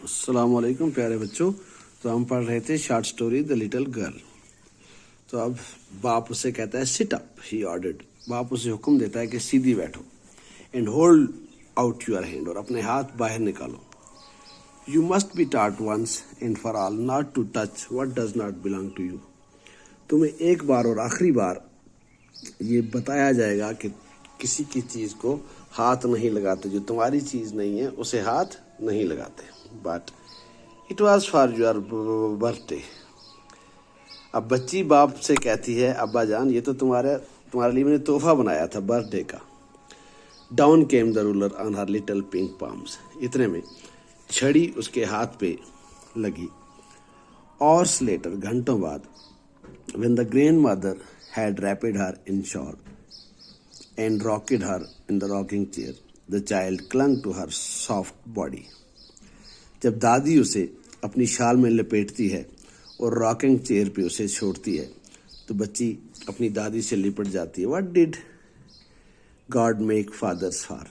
अस्सलाम वालेकुम प्यारे बच्चों। तो हम पढ़ रहे थे short story the little girl. तो अब बाप उसे कहता है सिट अप, ही ऑर्डर्ड। बाप उसे हुक्म देता है कि सीधी बैठो। And hold out your hand, और अपने हाथ बाहर निकालो। You must be taught once and for all not to touch what does not belong to you. तुम्हें एक बार और आखिरी बार ये बताया जाएगा कि किसी की चीज को हाथ नहीं लगाते, जो तुम्हारी चीज नहीं है उसे हाथ नहीं लगाते। But it was for your birthday. अब बच्ची बाप से कहती है, अब्बा जान ये तो तुम्हारे लिए मैंने तोहफा बनाया था बर्थडे का। Down came the ruler on her little pink palms. इतने में छड़ी उसके हाथ पे लगी। और लेटर, घंटों बाद, when the grandmother had wrapped her in shawl and rocked her in the rocking chair, the child clung to her soft body. जब दादी उसे अपनी शाल में लपेटती है और रॉकिंग चेयर पे उसे छोड़ती है तो बच्ची अपनी दादी से लिपट जाती है। What did God make fathers for?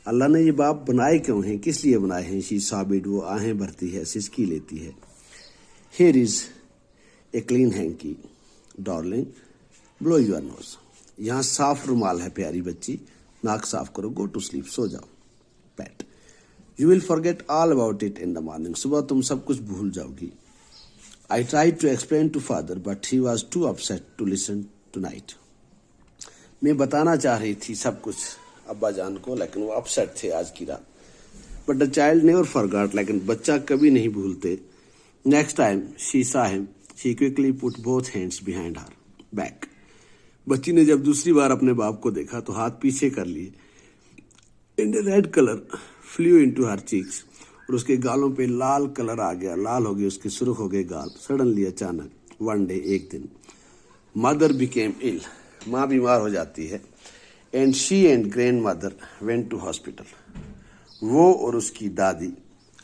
अल्लाह ने ये बाप बनाए क्यों हैं, किस लिए बनाए हैं? She sobbed, वो आहें भरती है, सिसकी लेती है। Here is a clean hanky, darling, blow your nose. यहाँ साफ रुमाल है प्यारी बच्ची, नाक साफ करो, go to sleep, सो जाओ। Pet, you will forget all about it in the morning. सुबह तुम सब कुछ भूल जाओगी। I tried to explain to father, but he was too upset to listen tonight. मैं बताना चाह रही थी सब कुछ अब्बा जान को, लेकिन वो अपसेट थे आज की रात। But the child never forgot, लेकिन बच्चा कभी नहीं भूलते। Next time she saw him, she quickly put both hands behind her back. बच्ची ने जब दूसरी बार अपने बाप को देखा तो हाथ पीछे कर लिए। And a red color flew into her cheeks, और उसके गालों पे लाल कलर आ गया, लाल हो गए उसके, सुर्ख हो गए गाल। सडनली, अचानक, वन डे, एक दिन, मदर बिकेम इल, माँ बीमार हो जाती है। And she and grandmother went to hospital, वो और उसकी दादी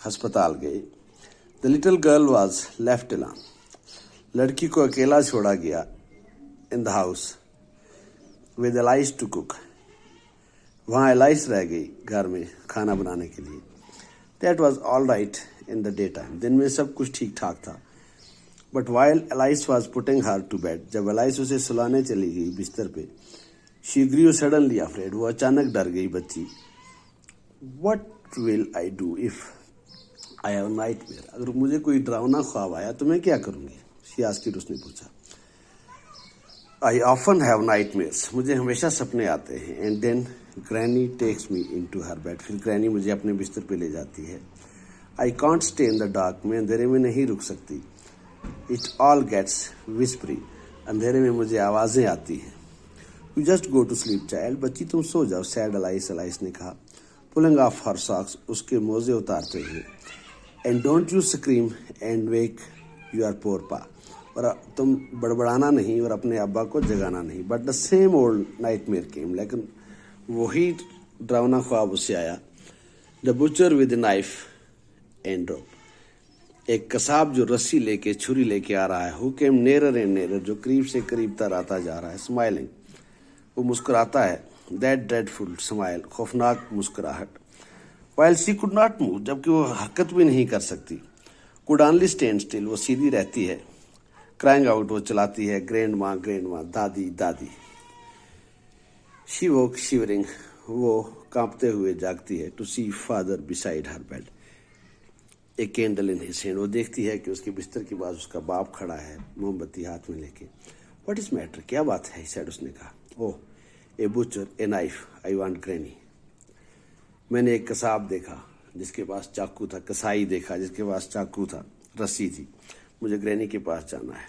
अस्पताल गए। The little girl was left alone, लड़की को अकेला छोड़ा गया। In the house with Alice to cook, वहाँ एलाइस रह गई घर में खाना बनाने के लिए। That was all right in the day time, दिन में सब कुछ ठीक ठाक था। But while Alice was putting her to bed, जब एलाइस उसे सुलाने चली गई बिस्तर पे, शी ग्रू सडनली अफ्रेड, वो अचानक डर गई बच्ची। What will I do if I have nightmare, अगर मुझे कोई डरावना ख्वाब आया तो मैं क्या करूंगी? शी आस्क्ड, उसने पूछा। आई ऑफन हैव नाइटमेयर्स, मुझे हमेशा सपने आते हैं। And then granny takes me into her bed, फिर ग्रैनी मुझे अपने बिस्तर पे ले जाती है। I can't stay in the dark, मैं अंधेरे में नहीं रुक सकती। इट ऑल गेट्स विस्परी, अंधेरे में मुझे आवाजें आती हैं। You just go to sleep child, बच्ची तुम सो जाओ। सैड एलाइस ने कहा, पुलिंग ऑफ हर सॉक्स, उसके मोजे उतारते हुए। And don't you scream and wake your poor pa, और तुम बड़बड़ाना नहीं और अपने अब्बा को जगाना नहीं। But the same old nightmare came, लेकिन वही डरावना ख्वाब उससे आया। The butcher with knife and rope, एक कसाब जो रस्सी लेके, छुरी लेके आ रहा है। हु केम नेरर एंड नेरर, जो करीब से करीब तर आता जा रहा है। स्माइलिंग, वो मुस्कुराता है। दैट ड्रेडफुल स्माइल, खौफनाक मुस्कुराहट। While she could not move, जबकि वो हरकत भी नहीं कर सकती। कुड ऑनली स्टैंड स्टिल, वो सीधी रहती है। क्राइंग आउट, वो चलाती है। ग्रैंड माँ, दादी दादी। शी वोक शिवरिंग, वो कांपते हुए जागती है। To see father beside her bed, a candle in his hand, वो देखती है कि उसके बिस्तर के पास उसका बाप खड़ा है, मोमबत्ती हाथ में लेके। व्हाट इज मैटर, क्या बात है? सैड, उसने कहा। Oh, a butcher, a knife, I want granny. मैंने एक कसाब देखा जिसके पास चाकू था, कसाई देखा जिसके पास चाकू था, रस्सी थी। मुझे ग्रैनी के पास जाना है।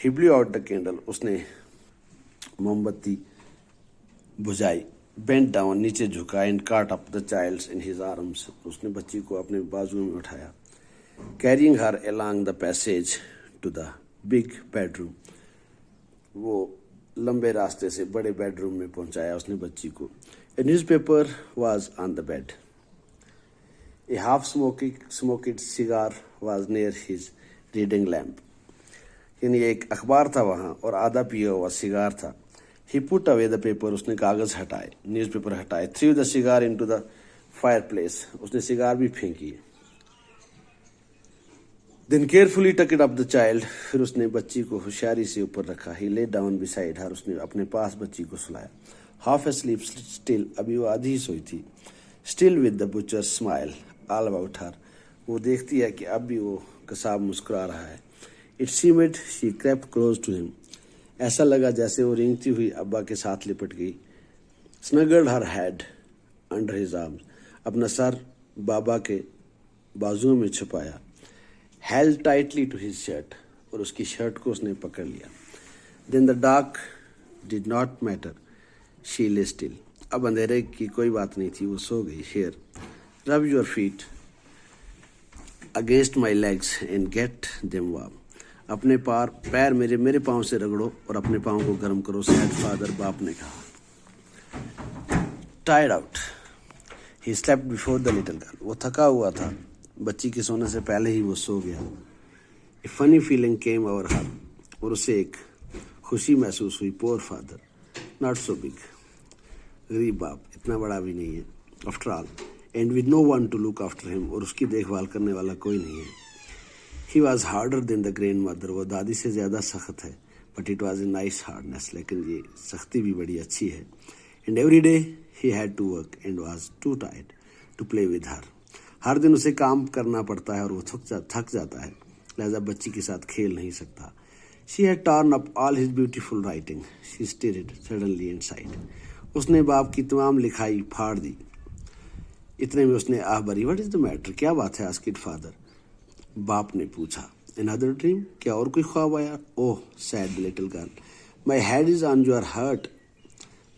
He blew out the candle, उसने मोमबत्ती बुझाई। बेंट डाउन, नीचे झुका। And caught up the child in his arms, उसने बच्ची को अपने बाजुओं में उठाया। Carrying her along the passage to the big bedroom, वो लंबे रास्ते से बड़े बेडरूम में पहुंचाया उसने बच्ची को। A newspaper was on the bed, a half smoked cigar was near his reading lamp, यानी एक अखबार था वहाँ और आधा पिया हुआ सिगार था। ही पुट अवे द पेपर, उसने कागज हटाए, न्यूज़पेपर हटाए। Through the cigar into the fire place, उसने सिगार भी फेंकी। Then carefully tucked up the child. फिर उसने बच्ची को होशियारी से ऊपर रखा. He lay down beside her. उसने अपने पास बच्ची को सुलाया. Half asleep still. अभी वो आधी ही सोई थी. Still with the butcher's smile all about her. वो देखती है कि अब भी वो कसाब मुस्कुरा रहा है. It seemed she crept close to him. ऐसा लगा जैसे वो रेंगती हुई अब्बा के साथ लिपट गई. Snuggled her head under his arms. अपना सर बाबा के बाजुओं में छुपाया. Held tightly to his shirt. और उसकी शर्ट को उसने पकड़ लिया. Then the dark did not matter. She lay still. अब अंधेरे की कोई बात नहीं थी, वो सो गई. Here, rub your feet against my legs and get them warm. अपने पैर मेरे पाँव से रगड़ो और अपने पाँव को गर्म करो. Said father, बाप ने कहा. Tired out. He slept before the little girl. वो थका हुआ था, बच्ची के सोने से पहले ही वो सो गया. A funny feeling came over her. और उसे एक खुशी महसूस हुई. Poor father, not so big. गरीब बाप, इतना बड़ा भी नहीं है. After all, and with no one to look after him. और उसकी देखभाल करने वाला कोई नहीं है. He was harder than the grandmother. वो दादी से ज़्यादा सख्त है. But it was a nice hardness. लेकिन ये सख्ती भी बड़ी अच्छी है. And every day he had to work and was too tired to play with her. हर दिन उसे काम करना पड़ता है और वो थक जाता है, लिहाजा बच्ची के साथ खेल नहीं सकता. She had torn up all his beautiful writing. She stirred suddenly inside. उसने बाप की तमाम लिखाई फाड़ दी. इतने में उसने आह भरी. What is the matter? क्या बात है? asked father. बाप ने पूछा. Another dream? क्या और कोई ख्वाब आया? Oh, said the little girl. My head is on your heart.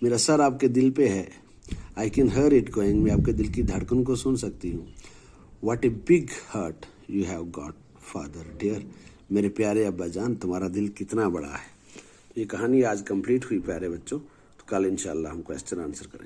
मेरा सर आपके दिल पे है. I can hear it going. मैं आपके दिल की धड़कन को सुन सकती हूँ. What a big heart you have got, father dear. मेरे प्यारे अब्बा जान, तुम्हारा दिल कितना बड़ा है. ये कहानी आज कंप्लीट हुई प्यारे बच्चों. तो कल इंशाल्लाह हम क्वेश्चन आंसर करेंगे.